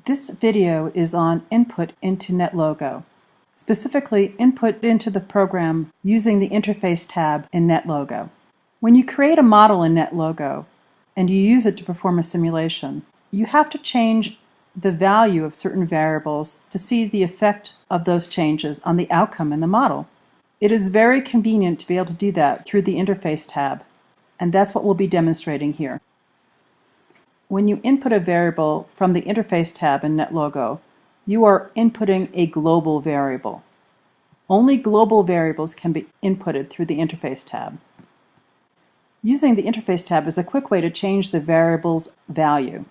This video is on input into NetLogo, specifically input into the program using the Interface tab in NetLogo. When you create a model in NetLogo and you use it to perform a simulation, you have to change the value of certain variables to see the effect of those changes on the outcome in the model. It is very convenient to be able to do that through the Interface tab, and that's what we'll be demonstrating here. When you input a variable from the Interface tab in NetLogo, you are inputting a global variable. Only global variables can be inputted through the Interface tab. Using the Interface tab is a quick way to change the variable's value.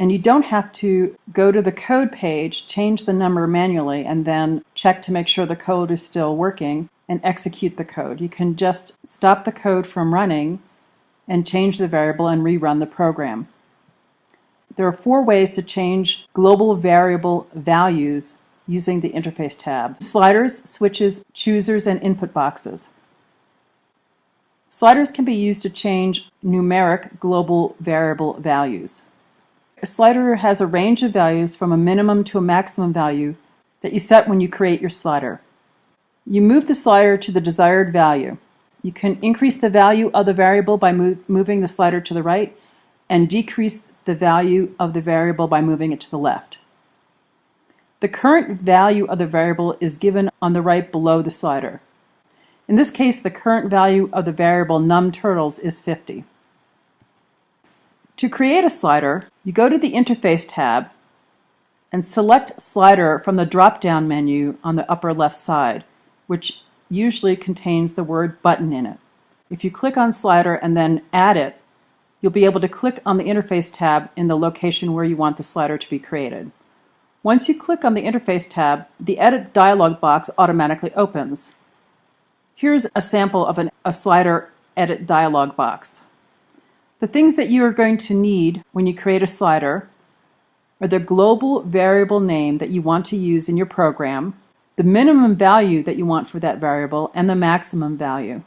And you don't have to go to the code page, change the number manually, and then check to make sure the code is still working and execute the code. You can just stop the code from running and change the variable and rerun the program. There are 4 ways to change global variable values using the Interface tab: sliders, switches, choosers, and input boxes. Sliders can be used to change numeric global variable values. A slider has a range of values from a minimum to a maximum value that you set when you create your slider. You move the slider to the desired value. You can increase the value of the variable by moving the slider to the right, and decrease the value of the variable by moving it to the left. The current value of the variable is given on the right below the slider. In this case, the current value of the variable num_turtles is 50. To create a slider, you go to the Interface tab and select Slider from the drop-down menu on the upper left side, which usually contains the word Button in it. If you click on Slider and then add it, you'll be able to click on the Interface tab in the location where you want the slider to be created. Once you click on the Interface tab, the Edit dialog box automatically opens. Here's a sample of a slider edit dialog box. The things that you are going to need when you create a slider are the global variable name that you want to use in your program, the minimum value that you want for that variable, and the maximum value.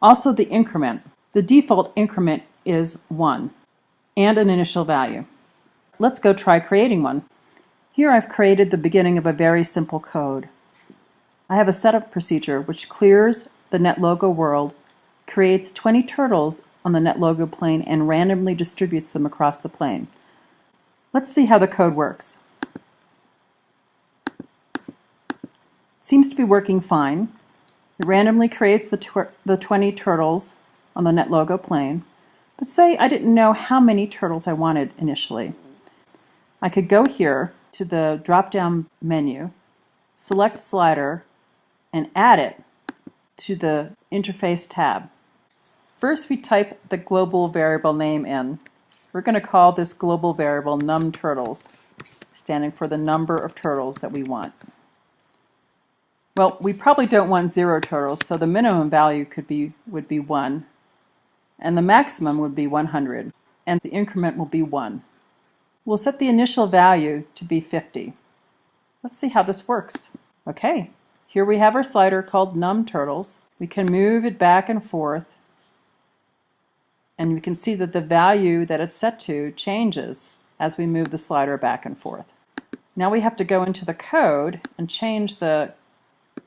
Also the increment. The default increment is 1, and an initial value. Let's go try creating one. Here I've created the beginning of a very simple code. I have a setup procedure which clears the NetLogo world, creates 20 turtles on the NetLogo plane, and randomly distributes them across the plane. Let's see how the code works. It seems to be working fine. It randomly creates the 20 turtles on the NetLogo plane. But say I didn't know how many turtles I wanted initially. I could go here to the drop-down menu, select Slider, and add it to the Interface tab. First we type the global variable name in. We're going to call this global variable num_turtles, standing for the number of turtles that we want. Well, we probably don't want 0 turtles, so the minimum value would be 1. And the maximum would be 100, and the increment will be 1. We'll set the initial value to be 50. Let's see how this works. Okay, here we have our slider called num_turtles. We can move it back and forth, and we can see that the value that it's set to changes as we move the slider back and forth. Now we have to go into the code and change the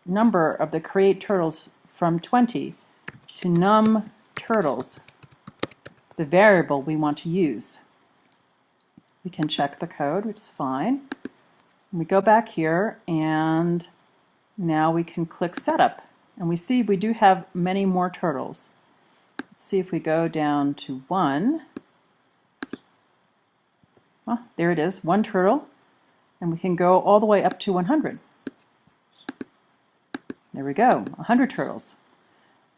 number of the create turtles from 20 to num_turtles, the variable we want to use. We can check the code, which is fine. We go back here, and now we can click Setup, and we see we do have many more turtles. Let's see if we go down to 1. Well, there it is, 1 turtle, and we can go all the way up to 100. There we go, 100 turtles.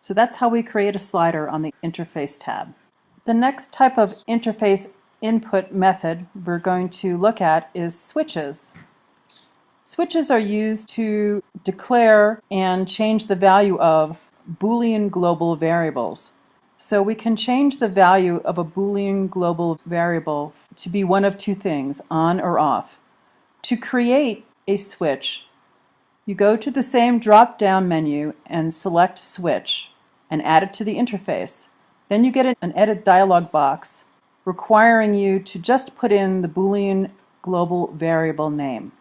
So that's how we create a slider on the Interface tab. The next type of interface input method we're going to look at is switches. Switches are used to declare and change the value of Boolean global variables. So we can change the value of a Boolean global variable to be one of 2 things, on or off. To create a switch, you go to the same drop-down menu and select Switch and add it to the interface. Then you get an Edit dialog box requiring you to just put in the Boolean global variable name.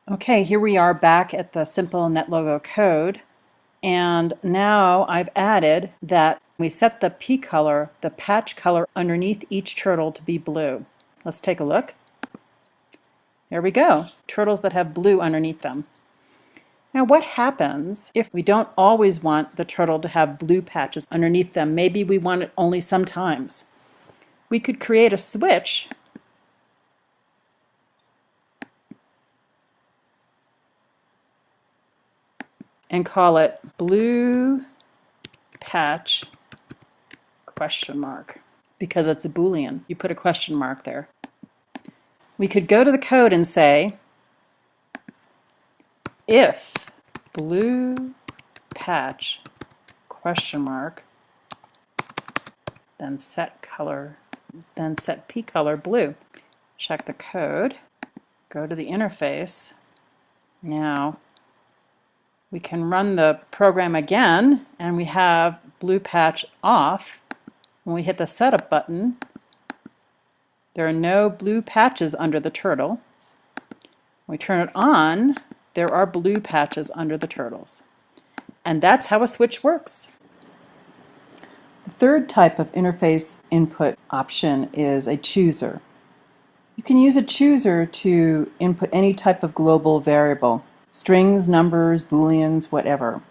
Okay, here we are back at the simple NetLogo code, and now I've added that we set the P color, the patch color underneath each turtle, to be blue. Let's take a look. There we go, turtles that have blue underneath them. Now what happens if we don't always want the turtle to have blue patches underneath them? Maybe we want it only sometimes. We could create a switch and call it blue patch question mark, because it's a Boolean. You put a question mark there. We could go to the code and say, if blue patch question mark, then set color, then set P color blue. Check the code, go to the interface. Now we can run the program again, and we have blue patch off. When we hit the setup button, there are no blue patches under the turtle. When we turn it on, there are blue patches under the turtles. And that's how a switch works. The third type of interface input option is a chooser. You can use a chooser to input any type of global variable, strings, numbers, booleans, whatever.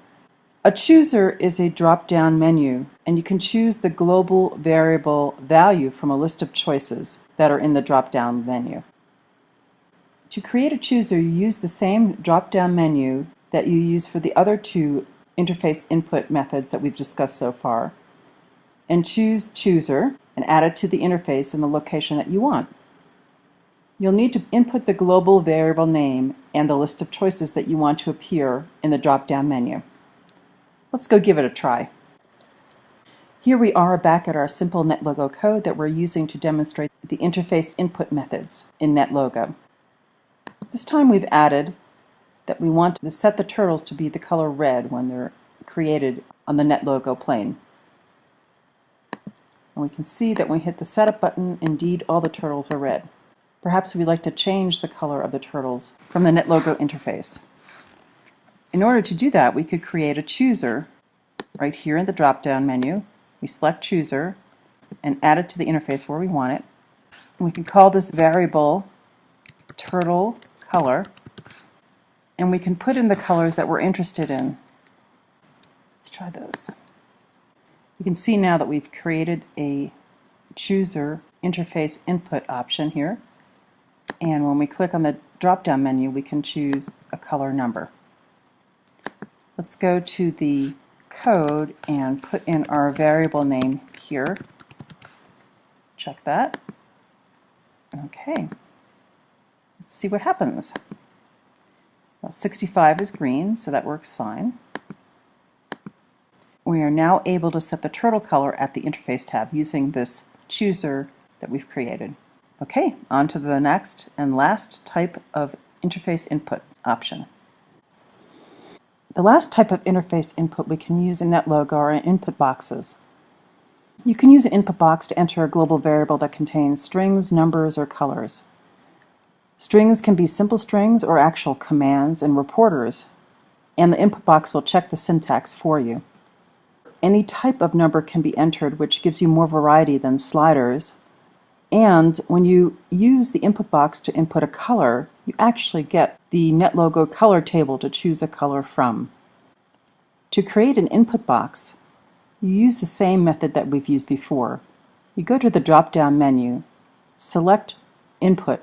A chooser is a drop-down menu, and you can choose the global variable value from a list of choices that are in the drop-down menu. To create a chooser, you use the same drop-down menu that you use for the other two interface input methods that we've discussed so far, and choose chooser and add it to the interface in the location that you want. You'll need to input the global variable name and the list of choices that you want to appear in the drop-down menu. Let's go give it a try. Here we are back at our simple NetLogo code that we're using to demonstrate the interface input methods in NetLogo. This time we've added that we want to set the turtles to be the color red when they're created on the NetLogo plane. And we can see that when we hit the setup button, indeed all the turtles are red. Perhaps we'd like to change the color of the turtles from the NetLogo interface. In order to do that, we could create a chooser right here in the drop-down menu. We select chooser and add it to the interface where we want it. And we can call this variable turtle color, and we can put in the colors that we're interested in. Let's try those. You can see now that we've created a chooser interface input option here. And when we click on the drop-down menu, we can choose a color number. Let's go to the code and put in our variable name here. Check that. Okay. Let's see what happens. Well, 65 is green, so that works fine. We are now able to set the turtle color at the interface tab using this chooser that we've created. Okay, on to the next and last type of interface input option. The last type of interface input we can use in NetLogo are input boxes. You can use an input box to enter a global variable that contains strings, numbers, or colors. Strings can be simple strings or actual commands and reporters, and the input box will check the syntax for you. Any type of number can be entered, which gives you more variety than sliders. And when you use the input box to input a color, you actually get the NetLogo color table to choose a color from. To create an input box, you use the same method that we've used before. You go to the drop-down menu, select Input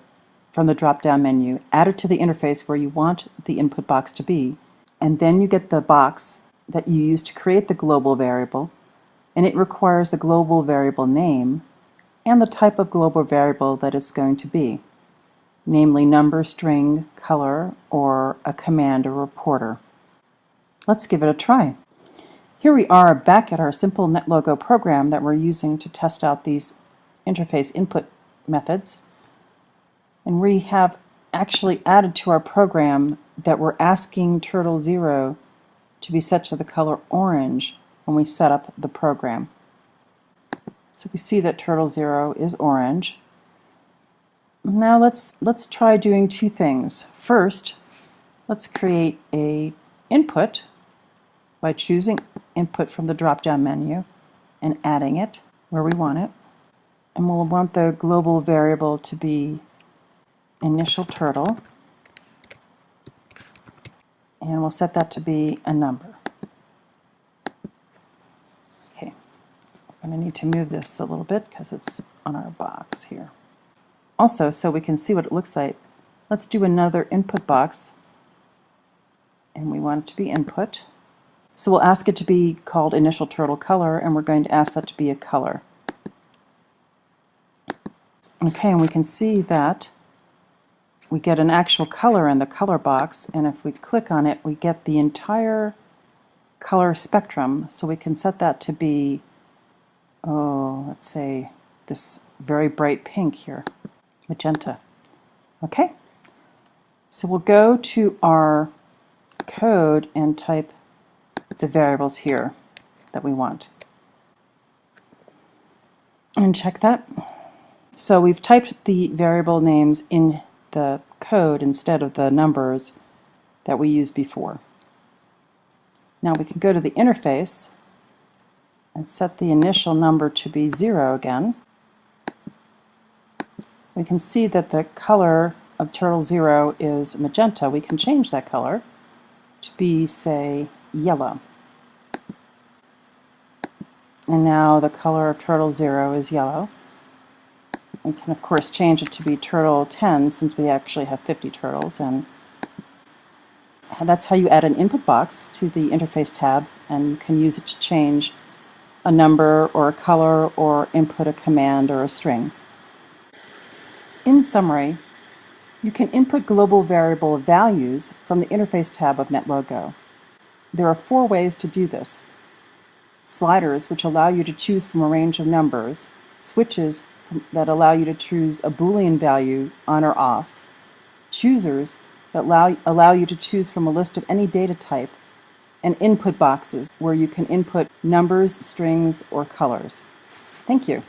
from the drop-down menu, add it to the interface where you want the input box to be, and then you get the box that you use to create the global variable, and it requires the global variable name and the type of global variable that it's going to be, namely number, string, color, or a command or reporter. Let's give it a try. Here we are back at our simple NetLogo program that we're using to test out these interface input methods. And we have actually added to our program that we're asking turtle 0 to be set to the color orange when we set up the program. So we see that turtle 0 is orange. Now let's try doing two things. First, let's create a input by choosing input from the drop-down menu and adding it where we want it. And we'll want the global variable to be initial turtle, and we'll set that to be a number. Okay, I'm going to need to move this a little bit because it's on our box here. Also, so we can see what it looks like, let's do another input box, and we want it to be input. So we'll ask it to be called initial turtle color, and we're going to ask that to be a color. Okay, and we can see that we get an actual color in the color box, and if we click on it, we get the entire color spectrum. So we can set that to be, let's say this very bright pink here, magenta. Okay, so we'll go to our code and type the variables here that we want. And check that. So we've typed the variable names in the code instead of the numbers that we used before. Now we can go to the interface and set the initial number to be 0 again. We can see that the color of turtle 0 is magenta. We can change that color to be, say, yellow. And now the color of turtle 0 is yellow. We can, of course, change it to be turtle 10 since we actually have 50 turtles. And that's how you add an input box to the interface tab, and you can use it to change a number or a color or input a command or a string. In summary, you can input global variable values from the interface tab of NetLogo. There are 4 ways to do this. Sliders, which allow you to choose from a range of numbers. Switches that allow you to choose a Boolean value on or off. Choosers that allow you to choose from a list of any data type. And input boxes where you can input numbers, strings, or colors. Thank you.